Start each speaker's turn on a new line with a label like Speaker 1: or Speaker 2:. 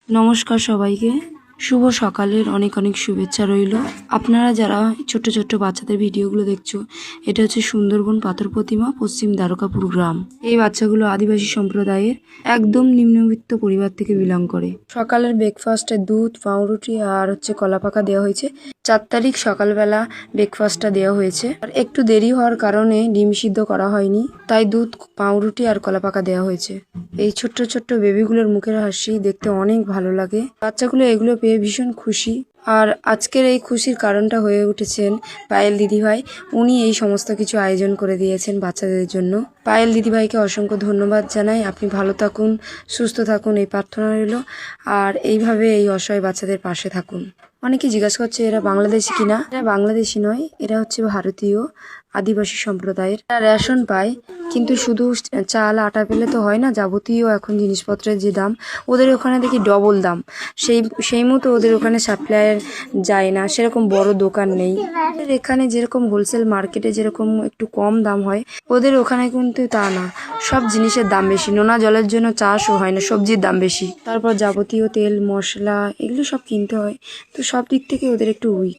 Speaker 1: নমস্কার সবাইকে। শুভ সকালের অনেক অনেক শুভেচ্ছা রইল। আপনারা যারা ছোট্ট ছোট্ট বাচ্চাদের ভিডিওগুলো দেখছো, এটা হচ্ছে সুন্দরবন পাথর প্রতিমা, পশ্চিম দ্বারকাপুর গ্রাম। এই বাচ্চাগুলো আদিবাসী সম্প্রদায়ের একদম নিম্নবিত্ত পরিবার থেকে বিলং করে। সকালের ব্রেকফাস্টে দুধ, পাউরুটি আর হচ্ছে কলা পাকা দেওয়া হয়েছে। 4 তারিখ সকালবেলা ব্রেকফাস্টটা দেওয়া হয়েছে। আর একটু দেরি হওয়ার কারণে ডিম সিদ্ধ করা হয়নি, তাই দুধ, পাউরুটি আর কলা পাকা দেওয়া হয়েছে। এই ছোট্ট ছোট্ট বেবিগুলোর মুখের হাসি দেখতে অনেক ভালো লাগে। বাচ্চাগুলো এগুলো পেয়ে ভীষণ খুশি। আর আজকের এই খুশির কারণটা হয়ে উঠেছেন পায়েল দিদিভাই। উনি এই সমস্ত কিছু আয়োজন করে দিয়েছেন বাচ্চাদের জন্য। পায়েল দিদিভাইকে অসংখ্য ধন্যবাদ জানাই। আপনি ভালো থাকুন, সুস্থ থাকুন, এই প্রার্থনা রইল। আর এইভাবে এই অসহায় বাচ্চাদের পাশে থাকুন। অনেকে জিজ্ঞাসা করছে এরা বাংলাদেশি কিনা। এরা বাংলাদেশি নয়, এরা হচ্ছে ভারতীয় আদিবাসী সম্প্রদায়ের। এরা রেশন পায়, কিন্তু শুধু চাল আটা পেলে তো হয় না, যাবতীয় এখন জিনিসপত্রের যে দাম, ওদের ওখানে দেখি ডবল দাম। সেই মতো ওদের ওখানে সাপ্লায়ার যায় না, সেরকম বড় দোকান নেই। এখানে যেরকম হোলসেল মার্কেটে যেরকম একটু কম দাম হয়, ওদের ওখানে কিন্তু তা না। সব জিনিসের দাম বেশি, নোনা জলের জন্য চাষও হয় না, সবজির দাম বেশি। তারপর যাবতীয় তেল মশলা এগুলো সব কিনতে হয়, তো সব দিক থেকে ওদের একটু উইক।